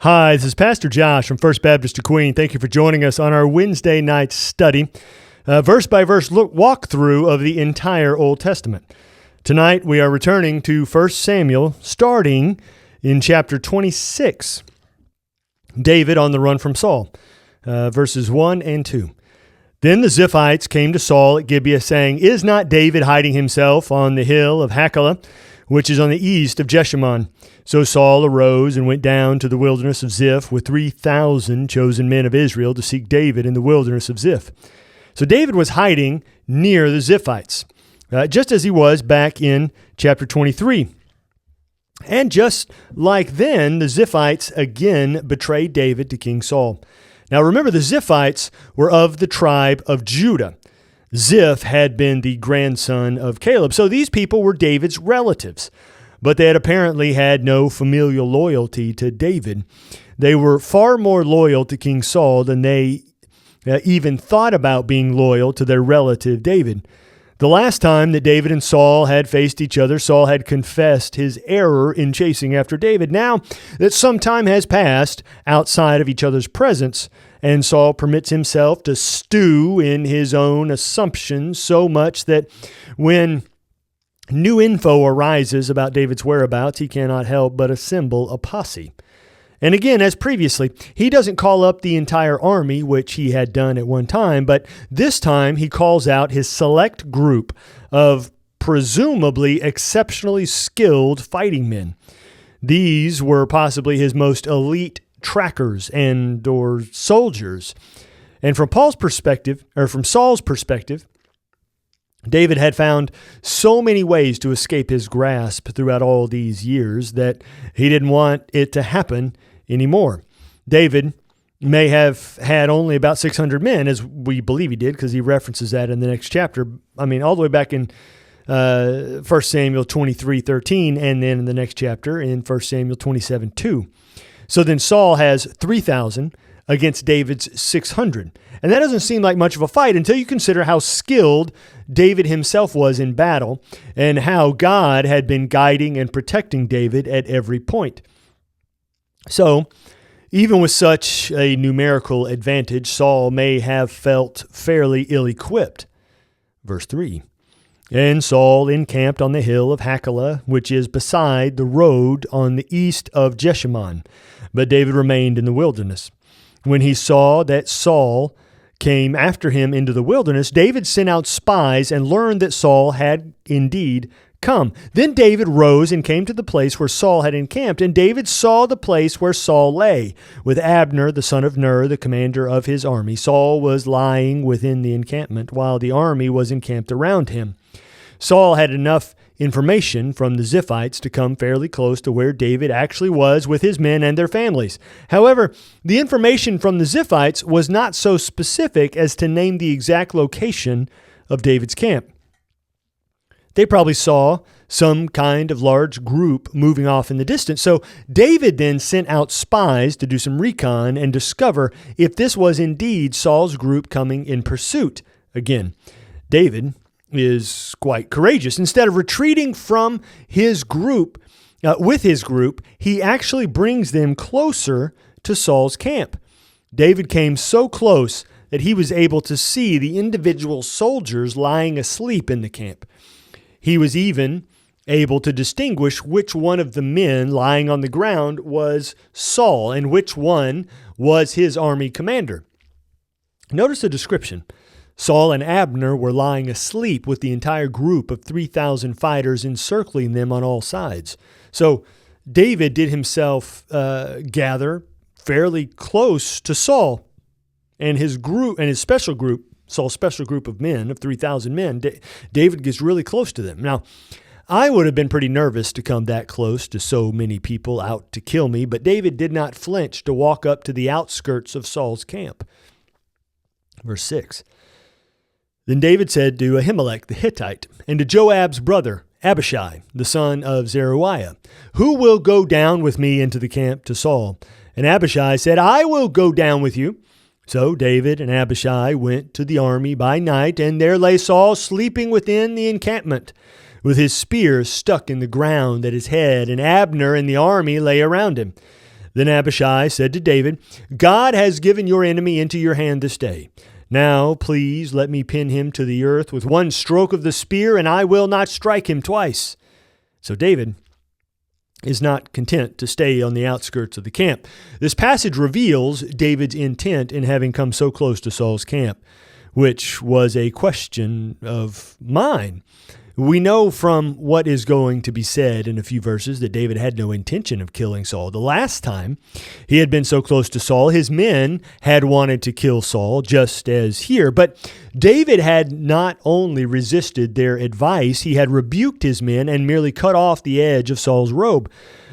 Hi, this is Pastor Josh from First Baptist of Queen. Thank you for joining us on our Wednesday night study, verse by verse walkthrough of the entire Old Testament. Tonight we are returning to 1 Samuel, starting in chapter 26. David on the run from Saul, verses 1 and 2. Then the Ziphites came to Saul at Gibeah, saying, "Is not David hiding himself on the hill of Hachilah, which is on the east of Jeshimon?" So Saul arose and went down to the wilderness of Ziph with 3,000 chosen men of Israel to seek David in the wilderness of Ziph. So David was hiding near the Ziphites, just as he was back in chapter 23. And just like then, the Ziphites again betrayed David to King Saul. Now remember, the Ziphites were of the tribe of Judah. Ziph had been the grandson of Caleb. So these people were David's relatives, but they had apparently had no familial loyalty to David. They were far more loyal to King Saul than they even thought about being loyal to their relative David. The last time that David and Saul had faced each other, Saul had confessed his error in chasing after David. Now that some time has passed outside of each other's presence, and Saul permits himself to stew in his own assumptions so much that when new info arises about David's whereabouts, he cannot help but assemble a posse. And again, as previously, he doesn't call up the entire army, which he had done at one time, but this time he calls out his select group of presumably exceptionally skilled fighting men. These were possibly his most elite trackers or soldiers. And from Saul's perspective, David had found so many ways to escape his grasp throughout all these years that he didn't want it to happen anymore. David may have had only about 600 men, as we believe he did, because he references that in the next chapter. I mean, all the way back in 1 Samuel 23:13, and then in the next chapter in 1 Samuel 27:2. So then Saul has 3,000 against David's 600. And that doesn't seem like much of a fight until you consider how skilled David himself was in battle and how God had been guiding and protecting David at every point. So, even with such a numerical advantage, Saul may have felt fairly ill-equipped. Verse 3, "And Saul encamped on the hill of Hachilah, which is beside the road on the east of Jeshimon. But David remained in the wilderness. When he saw that Saul came after him into the wilderness, David sent out spies and learned that Saul had indeed come. Then David rose and came to the place where Saul had encamped, and David saw the place where Saul lay, with Abner, the son of Ner, the commander of his army. Saul was lying within the encampment, while the army was encamped around him. Saul had enough information from the Ziphites to come fairly close to where David actually was with his men and their families. However, the information from the Ziphites was not so specific as to name the exact location of David's camp. They probably saw some kind of large group moving off in the distance. So David then sent out spies to do some recon and discover if this was indeed Saul's group coming in pursuit. Again, David is quite courageous. Instead of retreating from his group, he actually brings them closer to Saul's camp. David came so close that he was able to see the individual soldiers lying asleep in the camp. He was even able to distinguish which one of the men lying on the ground was Saul and which one was his army commander. Notice the description. Saul and Abner were lying asleep with the entire group of 3,000 fighters encircling them on all sides. So David did himself gather fairly close to Saul and his group and his special group, Saul's special group of men, of 3,000 men. David gets really close to them. Now, I would have been pretty nervous to come that close to so many people out to kill me, but David did not flinch to walk up to the outskirts of Saul's camp. Verse 6. Then David said to Ahimelech the Hittite and to Joab's brother Abishai, the son of Zeruiah, "Who will go down with me into the camp to Saul?" And Abishai said, "I will go down with you." So David and Abishai went to the army by night, and there lay Saul sleeping within the encampment, with his spear stuck in the ground at his head, and Abner and the army lay around him. Then Abishai said to David, God has given your enemy into your hand this day. Now, please let me pin him to the earth with one stroke of the spear, and I will not strike him twice. So David is not content to stay on the outskirts of the camp. This passage reveals David's intent in having come so close to Saul's camp, which was a question of mine. We know from what is going to be said in a few verses that David had no intention of killing Saul. The last time he had been so close to Saul, his men had wanted to kill Saul, just as here. But David had not only resisted their advice, he had rebuked his men and merely cut off the edge of Saul's robe.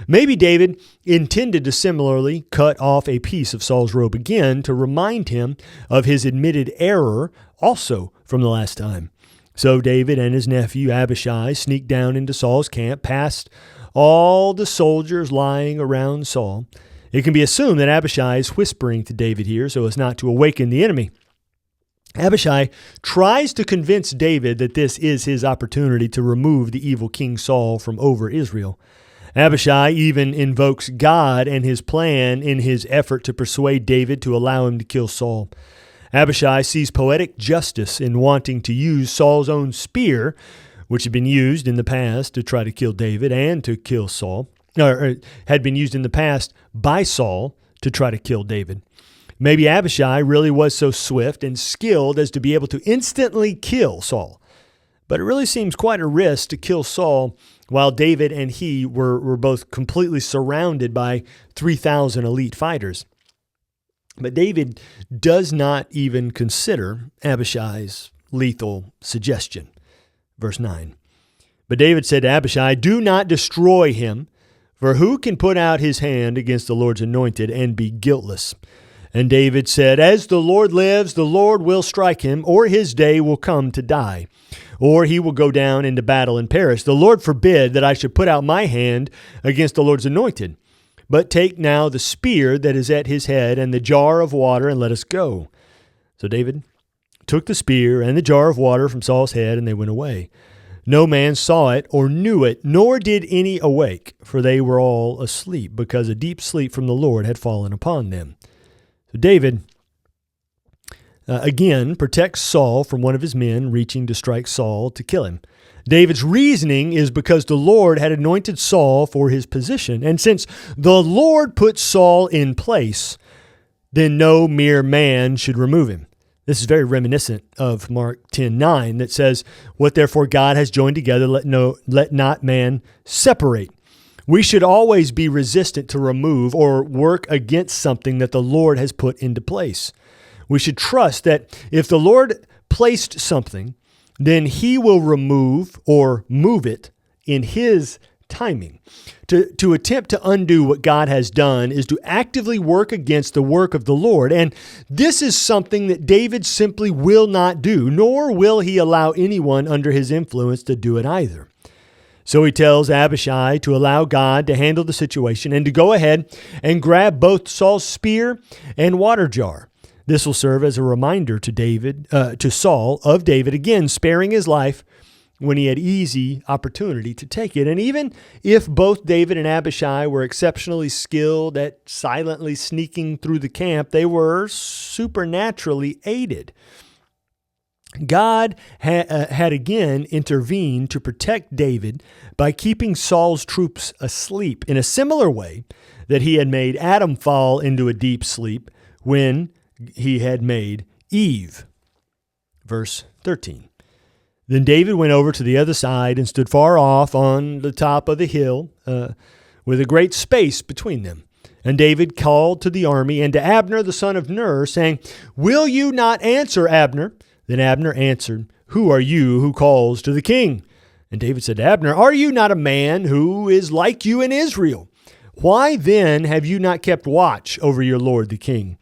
Maybe David intended to similarly cut off a piece of Saul's robe again to remind him of his admitted error also from the last time. So David and his nephew Abishai sneaked down into Saul's camp, past all the soldiers lying around Saul. It can be assumed that Abishai is whispering to David here so as not to awaken the enemy. Abishai tries to convince David that this is his opportunity to remove the evil King Saul from over Israel. Abishai even invokes God and his plan in his effort to persuade David to allow him to kill Saul. Abishai sees poetic justice in wanting to use Saul's own spear, which had been used in the past to try to kill David and to kill Saul, or had been used in the past by Saul to try to kill David. Maybe Abishai really was so swift and skilled as to be able to instantly kill Saul. But it really seems quite a risk to kill Saul while David and he were both completely surrounded by 3,000 elite fighters. But David does not even consider Abishai's lethal suggestion. Verse 9. But David said to Abishai, do not destroy him, for who can put out his hand against the Lord's anointed and be guiltless? And David said, as the Lord lives, the Lord will strike him, or his day will come to die, or he will go down into battle and perish. The Lord forbid that I should put out my hand against the Lord's anointed. But take now the spear that is at his head and the jar of water, and let us go. So David took the spear and the jar of water from Saul's head, and they went away. No man saw it or knew it, nor did any awake, for they were all asleep, because a deep sleep from the Lord had fallen upon them. So David, again, protects Saul from one of his men reaching to strike Saul to kill him. David's reasoning is because the Lord had anointed Saul for his position. And since the Lord put Saul in place, then no mere man should remove him. This is very reminiscent of Mark 10:9 that says, what therefore God has joined together, let not man separate. We should always be resistant to remove or work against something that the Lord has put into place. We should trust that if the Lord placed something, then he will remove or move it in his timing. To attempt to undo what God has done is to actively work against the work of the Lord. And this is something that David simply will not do, nor will he allow anyone under his influence to do it either. So he tells Abishai to allow God to handle the situation and to go ahead and grab both Saul's spear and water jar. This will serve as a reminder to Saul of David, again, sparing his life when he had easy opportunity to take it. And even if both David and Abishai were exceptionally skilled at silently sneaking through the camp, they were supernaturally aided. God had again intervened to protect David by keeping Saul's troops asleep in a similar way that he had made Adam fall into a deep sleep when he had made Eve. Verse 13. Then David went over to the other side and stood far off on the top of the hill with a great space between them. And David called to the army and to Abner the son of Ner, saying, will you not answer, Abner? Then Abner answered, who are you who calls to the king? And David said to Abner, are you not a man who is like you in Israel? Why then have you not kept watch over your lord the king?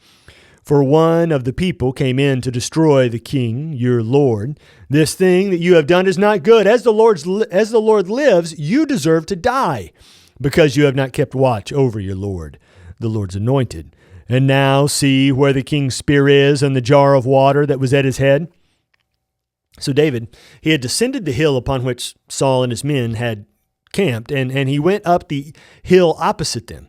For one of the people came in to destroy the king, your lord. This thing that you have done is not good. As the Lord lives, you deserve to die, because you have not kept watch over your lord, the Lord's anointed. And now see where the king's spear is and the jar of water that was at his head. So David, he had descended the hill upon which Saul and his men had camped, and he went up the hill opposite them.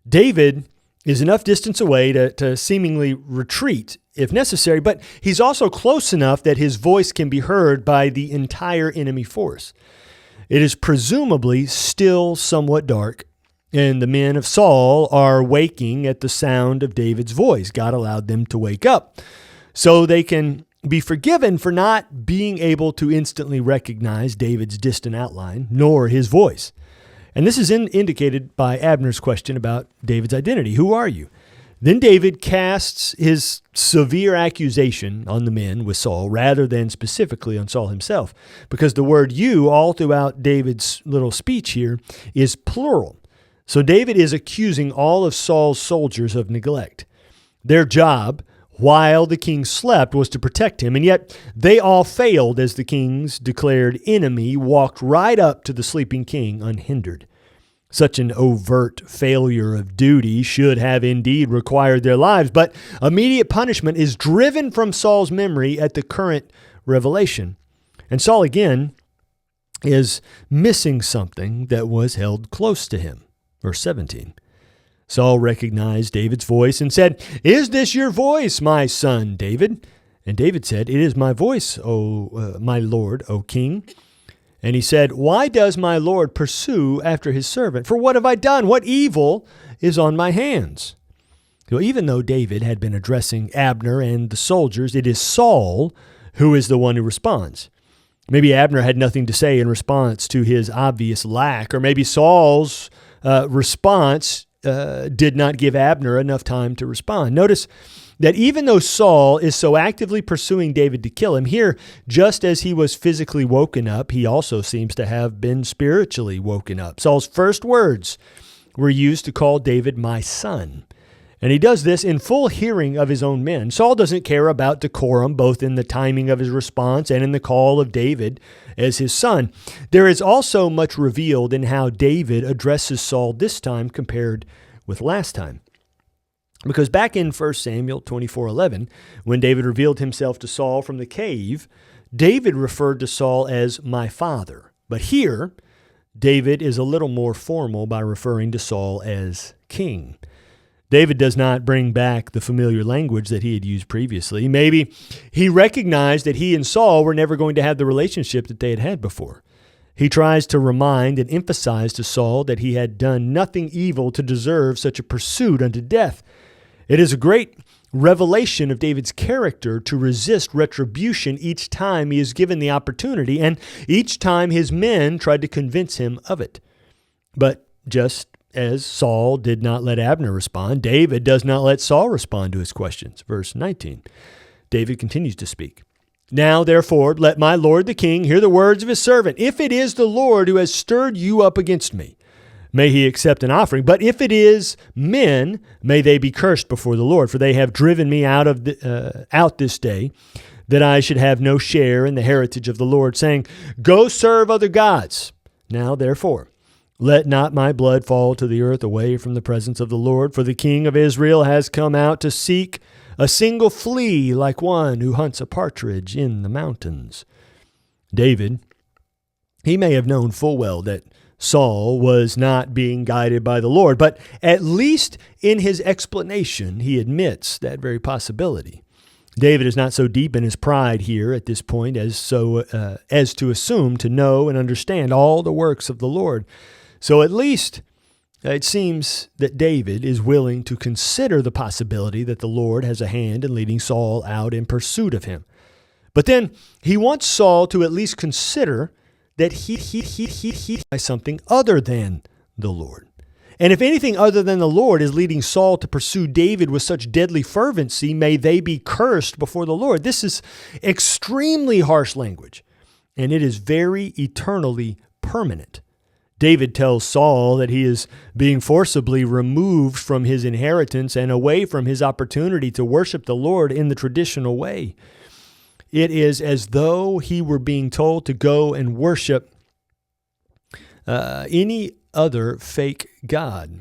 David is enough distance away to seemingly retreat if necessary, but he's also close enough that his voice can be heard by the entire enemy force. It is presumably still somewhat dark, and the men of Saul are waking at the sound of David's voice. God allowed them to wake up so they can be forgiven for not being able to instantly recognize David's distant outline, nor his voice. And this is indicated by Abner's question about David's identity. Who are you? Then David casts his severe accusation on the men with Saul rather than specifically on Saul himself, because the word you all throughout David's little speech here is plural. So David is accusing all of Saul's soldiers of neglect. Their job while the king slept was to protect him, and yet they all failed as the king's declared enemy walked right up to the sleeping king unhindered. Such an overt failure of duty should have indeed required their lives, but immediate punishment is driven from Saul's memory at the current revelation. And Saul again is missing something that was held close to him. Verse 17. Saul recognized David's voice and said, "Is this your voice, my son David?" And David said, "It is my voice, my lord, O king." And he said, "Why does my Lord pursue after his servant? For what have I done? What evil is on my hands?" So even though David had been addressing Abner and the soldiers, it is Saul who is the one who responds. Maybe Abner had nothing to say in response to his obvious lack, or maybe Saul's response did not give Abner enough time to respond. Notice that even though Saul is so actively pursuing David to kill him, here, just as he was physically woken up, he also seems to have been spiritually woken up. Saul's first words were used to call David my son. And he does this in full hearing of his own men. Saul doesn't care about decorum, both in the timing of his response and in the call of David as his son. There is also much revealed in how David addresses Saul this time compared with last time. Because back in 1 Samuel 24:11, when David revealed himself to Saul from the cave, David referred to Saul as my father. But here, David is a little more formal by referring to Saul as king. David does not bring back the familiar language that he had used previously. Maybe he recognized that he and Saul were never going to have the relationship that they had had before. He tries to remind and emphasize to Saul that he had done nothing evil to deserve such a pursuit unto death. It is a great revelation of David's character to resist retribution each time he is given the opportunity, and each time his men tried to convince him of it. But just as Saul did not let Abner respond, David does not let Saul respond to his questions. Verse 19, David continues to speak. "Now, therefore, let my lord the king hear the words of his servant. If it is the Lord who has stirred you up against me, may he accept an offering. But if it is men, may they be cursed before the Lord, for they have driven me out this day, that I should have no share in the heritage of the Lord, saying, Go serve other gods. Now, therefore, let not my blood fall to the earth away from the presence of the Lord, for the king of Israel has come out to seek a single flea like one who hunts a partridge in the mountains." David, he may have known full well that Saul was not being guided by the Lord, but at least in his explanation, he admits that very possibility. David is not so deep in his pride here at this point as to assume to know and understand all the works of the Lord. So at least it seems that David is willing to consider the possibility that the Lord has a hand in leading Saul out in pursuit of him. But then he wants Saul to at least consider that he by something other than the Lord. And if anything other than the Lord is leading Saul to pursue David with such deadly fervency, may they be cursed before the Lord. This is extremely harsh language, and it is very eternally permanent. David tells Saul that he is being forcibly removed from his inheritance and away from his opportunity to worship the Lord in the traditional way. It is as though he were being told to go and worship any other fake god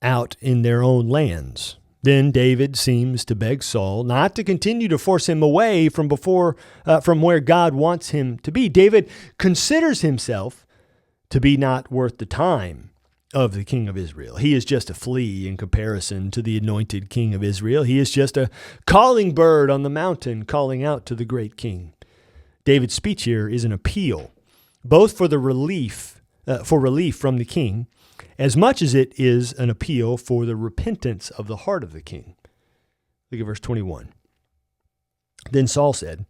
out in their own lands. Then David seems to beg Saul not to continue to force him away from where God wants him to be. David considers himself to be not worth the time of the king of Israel. He is just a flea in comparison to the anointed king of Israel. He is just a calling bird on the mountain calling out to the great king. David's speech here is an appeal, both for relief from the king, as much as it is an appeal for the repentance of the heart of the king. Look at verse 21. Then Saul said,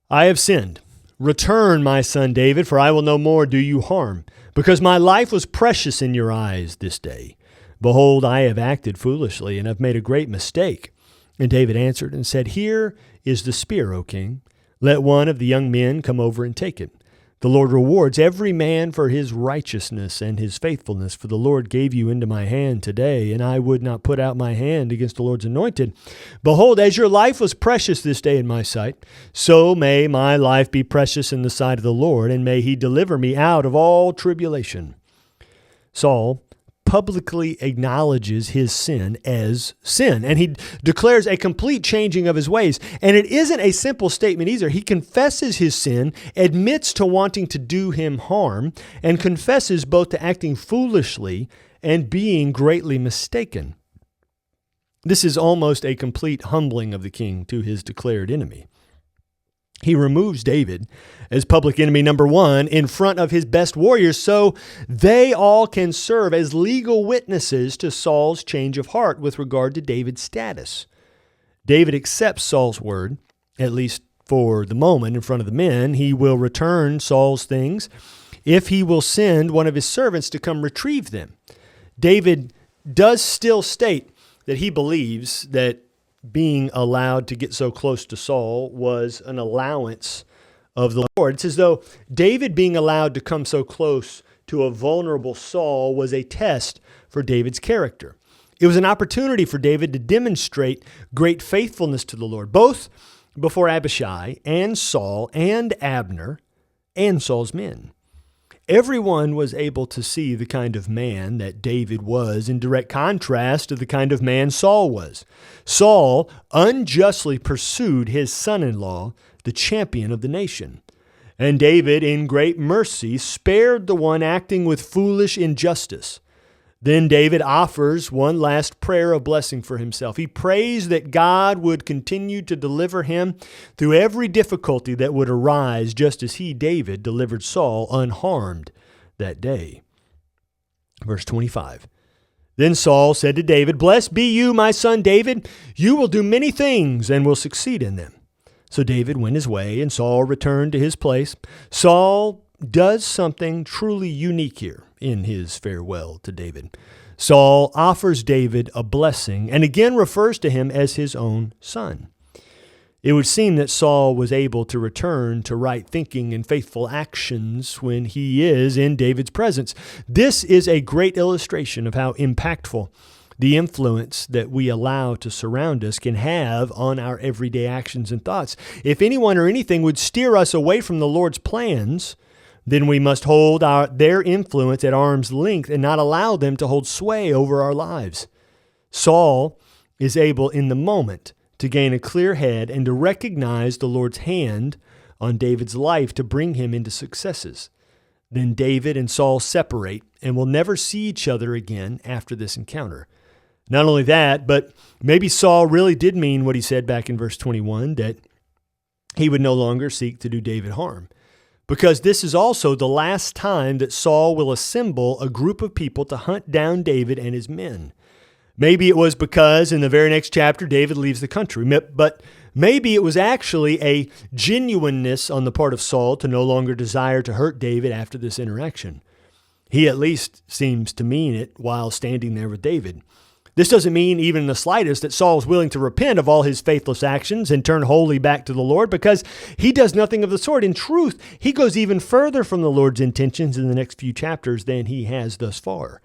I have sinned. Return, my son David, for I will no more do you harm, because my life was precious in your eyes this day. Behold, I have acted foolishly and have made a great mistake. And David answered and said, Here is the spear, O king. Let one of the young men come over and take it. The Lord rewards every man for his righteousness and his faithfulness, for the Lord gave you into my hand today, and I would not put out my hand against the Lord's anointed. Behold, as your life was precious this day in my sight, so may my life be precious in the sight of the Lord, and may he deliver me out of all tribulation. Saul publicly acknowledges his sin as sin, and he declares a complete changing of his ways. And it isn't a simple statement either. He confesses his sin, admits to wanting to do him harm, and confesses both to acting foolishly and being greatly mistaken. This is almost a complete humbling of the king to his declared enemy. He removes David as public enemy number one in front of his best warriors so they all can serve as legal witnesses to Saul's change of heart with regard to David's status. David accepts Saul's word, at least for the moment in front of the men. He will return Saul's things if he will send one of his servants to come retrieve them. David does still state that he believes that being allowed to get so close to Saul was an allowance of the Lord. It's as though David being allowed to come so close to a vulnerable Saul was a test for David's character. It was an opportunity for David to demonstrate great faithfulness to the Lord, both before Abishai and Saul and Abner and Saul's men. Everyone was able to see the kind of man that David was in direct contrast to the kind of man Saul was. Saul unjustly pursued his son-in-law, the champion of the nation. And David, in great mercy, spared the one acting with foolish injustice. Then David offers one last prayer of blessing for himself. He prays that God would continue to deliver him through every difficulty that would arise, just as he, David, delivered Saul unharmed that day. Verse 25. Then Saul said to David, Blessed be you, my son David. You will do many things and will succeed in them. So David went his way, and Saul returned to his place. Saul does something truly unique here in his farewell to David. Saul offers David a blessing and again refers to him as his own son. It would seem that Saul was able to return to right thinking and faithful actions when he is in David's presence. This is a great illustration of how impactful the influence that we allow to surround us can have on our everyday actions and thoughts. If anyone or anything would steer us away from the Lord's plans, then we must hold their influence at arm's length and not allow them to hold sway over our lives. Saul is able in the moment to gain a clear head and to recognize the Lord's hand on David's life to bring him into successes. Then David and Saul separate and will never see each other again after this encounter. Not only that, but maybe Saul really did mean what he said back in verse 21, that he would no longer seek to do David harm. Because this is also the last time that Saul will assemble a group of people to hunt down David and his men. Maybe it was because in the very next chapter, David leaves the country, but maybe it was actually a genuineness on the part of Saul to no longer desire to hurt David after this interaction. He at least seems to mean it while standing there with David. This doesn't mean even in the slightest that Saul is willing to repent of all his faithless actions and turn wholly back to the Lord, because he does nothing of the sort. In truth, he goes even further from the Lord's intentions in the next few chapters than he has thus far.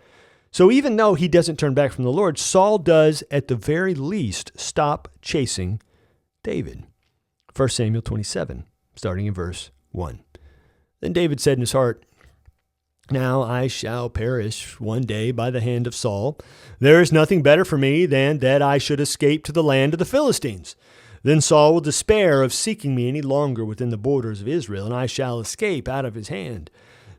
So even though he doesn't turn back from the Lord, Saul does at the very least stop chasing David. 1 Samuel 27, starting in verse 1. Then David said in his heart, Now I shall perish one day by the hand of Saul. There is nothing better for me than that I should escape to the land of the Philistines. Then Saul will despair of seeking me any longer within the borders of Israel, and I shall escape out of his hand.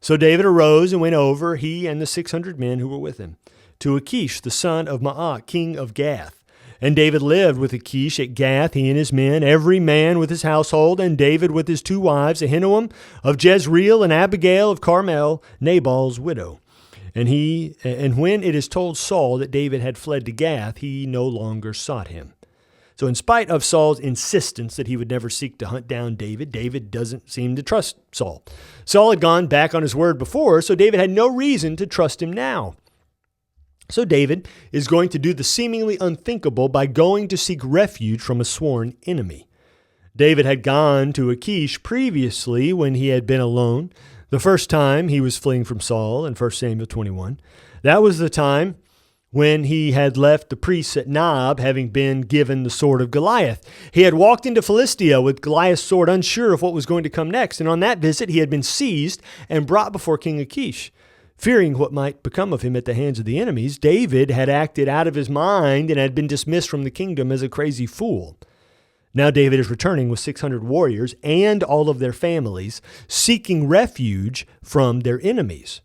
So David arose and went over, he and the 600 men who were with him, to Achish, the son of Maacah, king of Gath. And David lived with Achish at Gath, he and his men, every man with his household, and David with his 2 wives, Ahinoam of Jezreel and Abigail of Carmel, Nabal's widow. And when it is told Saul that David had fled to Gath, he no longer sought him. So in spite of Saul's insistence that he would never seek to hunt down David, David doesn't seem to trust Saul. Saul had gone back on his word before, so David had no reason to trust him now. So David is going to do the seemingly unthinkable by going to seek refuge from a sworn enemy. David had gone to Achish previously when he had been alone. The first time he was fleeing from Saul in 1 Samuel 21. That was the time when he had left the priests at Nob, having been given the sword of Goliath. He had walked into Philistia with Goliath's sword, unsure of what was going to come next. And on that visit, he had been seized and brought before King Achish. Fearing what might become of him at the hands of the enemies, David had acted out of his mind and had been dismissed from the kingdom as a crazy fool. Now David is returning with 600 warriors and all of their families, seeking refuge from their enemies.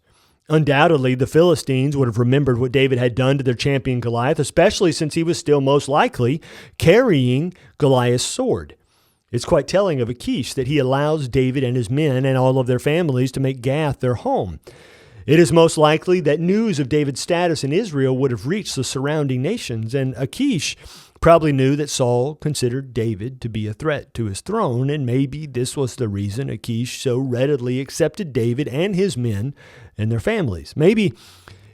Undoubtedly, the Philistines would have remembered what David had done to their champion Goliath, especially since he was still most likely carrying Goliath's sword. It's quite telling of Achish that he allows David and his men and all of their families to make Gath their home. It is most likely that news of David's status in Israel would have reached the surrounding nations, and Achish probably knew that Saul considered David to be a threat to his throne, and maybe this was the reason Achish so readily accepted David and his men and their families. Maybe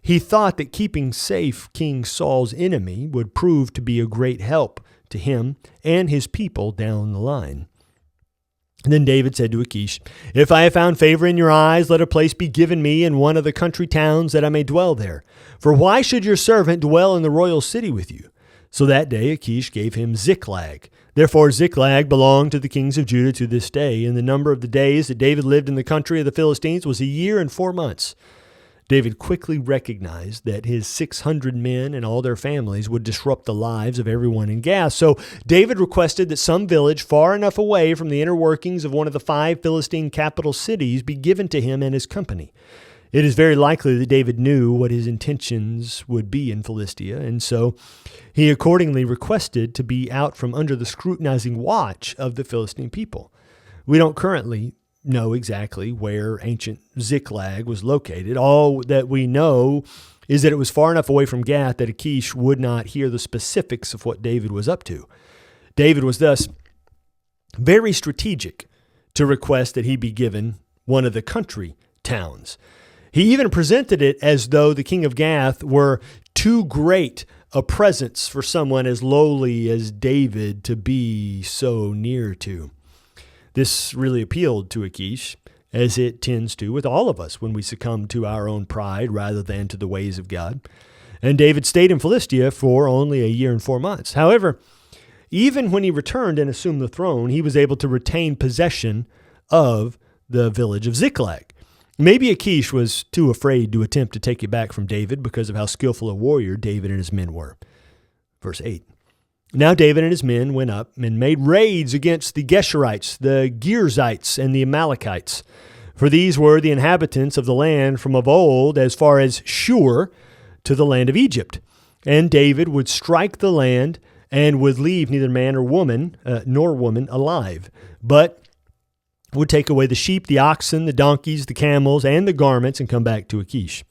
he thought that keeping safe King Saul's enemy would prove to be a great help to him and his people down the line. And then David said to Achish, "If I have found favor in your eyes, let a place be given me in one of the country towns that I may dwell there. For why should your servant dwell in the royal city with you?" So that day Achish gave him Ziklag. Therefore Ziklag belonged to the kings of Judah to this day, and the number of the days that David lived in the country of the Philistines was 1 year and 4 months. David quickly recognized that his 600 men and all their families would disrupt the lives of everyone in Gath. So David requested that some village far enough away from the inner workings of one of the 5 Philistine capital cities be given to him and his company. It is very likely that David knew what his intentions would be in Philistia, and so he accordingly requested to be out from under the scrutinizing watch of the Philistine people. We don't currently know exactly where ancient Ziklag was located. All that we know is that it was far enough away from Gath that Achish would not hear the specifics of what David was up to. David was thus very strategic to request that he be given one of the country towns. He even presented it as though the king of Gath were too great a presence for someone as lowly as David to be so near to. This really appealed to Achish, as it tends to with all of us when we succumb to our own pride rather than to the ways of God. And David stayed in Philistia for only 1 year and 4 months. However, even when he returned and assumed the throne, he was able to retain possession of the village of Ziklag. Maybe Achish was too afraid to attempt to take it back from David because of how skillful a warrior David and his men were. Verse 8. Now David and his men went up and made raids against the Geshurites, the Girzites, and the Amalekites. For these were the inhabitants of the land from of old as far as Shur to the land of Egypt. And David would strike the land and would leave neither man or woman, nor woman alive, but would take away the sheep, the oxen, the donkeys, the camels, and the garments and come back to Achish.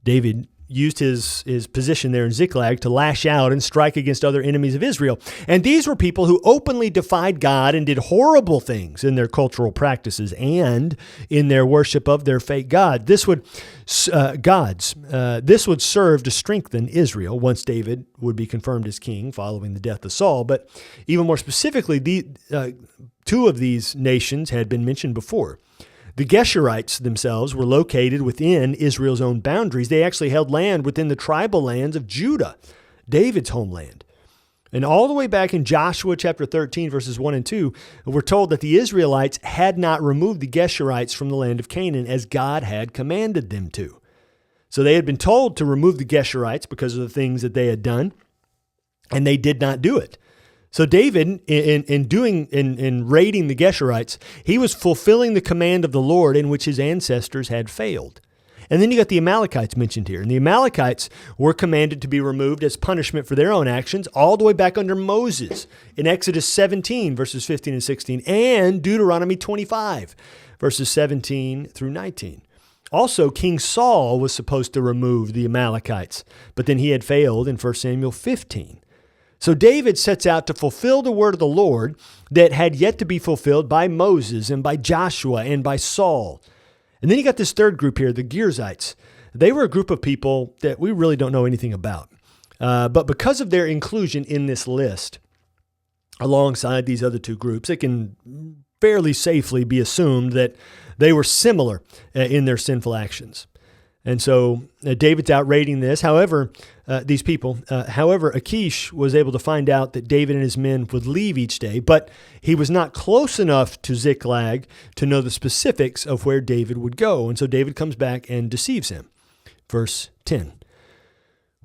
David used his position there in Ziklag to lash out and strike against other enemies of Israel. And these were people who openly defied God and did horrible things in their cultural practices and in their worship of their fake god. This would serve to strengthen Israel once David would be confirmed as king following the death of Saul. But even more specifically, two of these nations had been mentioned before. The Geshurites themselves were located within Israel's own boundaries. They actually held land within the tribal lands of Judah, David's homeland. And all the way back in Joshua chapter 13, verses 1 and 2, we're told that the Israelites had not removed the Geshurites from the land of Canaan as God had commanded them to. So they had been told to remove the Geshurites because of the things that they had done, and they did not do it. So David, in raiding the Geshurites, he was fulfilling the command of the Lord in which his ancestors had failed. And then you got the Amalekites mentioned here. And the Amalekites were commanded to be removed as punishment for their own actions all the way back under Moses in Exodus 17, verses 15 and 16, and Deuteronomy 25, verses 17 through 19. Also, King Saul was supposed to remove the Amalekites, but then he had failed in 1 Samuel 15. So David sets out to fulfill the word of the Lord that had yet to be fulfilled by Moses and by Joshua and by Saul. And then you got this third group here, the Girzites. They were a group of people that we really don't know anything about. But because of their inclusion in this list, alongside these other two groups, it can fairly safely be assumed that they were similar in their sinful actions. And so David's out raiding these people. However, Achish was able to find out that David and his men would leave each day, but he was not close enough to Ziklag to know the specifics of where David would go. And so David comes back and deceives him. Verse 10.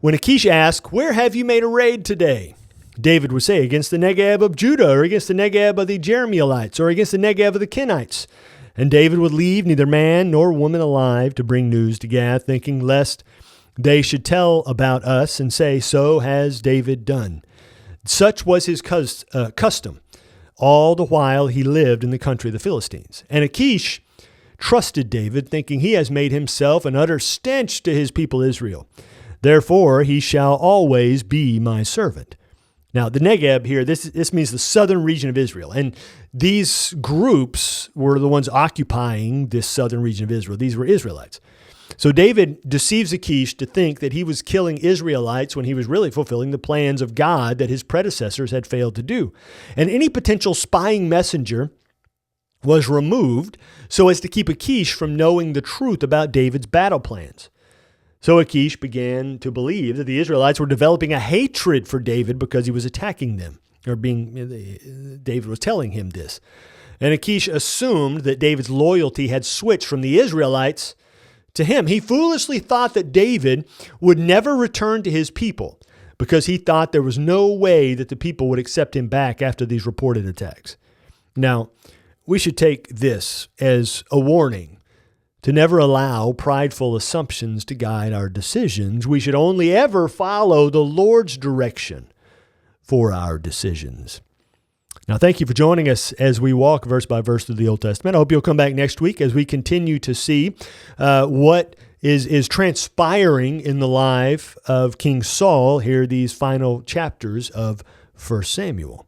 When Achish asked, "Where have you made a raid today?" David would say, "Against the Negeb of Judah, or against the Negeb of the Jerahmeelites, or against the Negeb of the Kenites." And David would leave neither man nor woman alive to bring news to Gath, thinking lest they should tell about us and say, "So has David done." Such was his custom, all the while he lived in the country of the Philistines. And Achish trusted David, thinking, "He has made himself an utter stench to his people Israel. Therefore he shall always be my servant." Now, the Negeb here, this means the southern region of Israel. And these groups were the ones occupying this southern region of Israel. These were Israelites. So David deceives Achish to think that he was killing Israelites when he was really fulfilling the plans of God that his predecessors had failed to do. And any potential spying messenger was removed so as to keep Achish from knowing the truth about David's battle plans. So Achish began to believe that the Israelites were developing a hatred for David because he was attacking them, David was telling him this. And Achish assumed that David's loyalty had switched from the Israelites to him. He foolishly thought that David would never return to his people because he thought there was no way that the people would accept him back after these reported attacks. Now, we should take this as a warning to never allow prideful assumptions to guide our decisions. We should only ever follow the Lord's direction for our decisions. Now, thank you for joining us as we walk verse by verse through the Old Testament. I hope you'll come back next week as we continue to see what is transpiring in the life of King Saul. Here, these final chapters of 1 Samuel.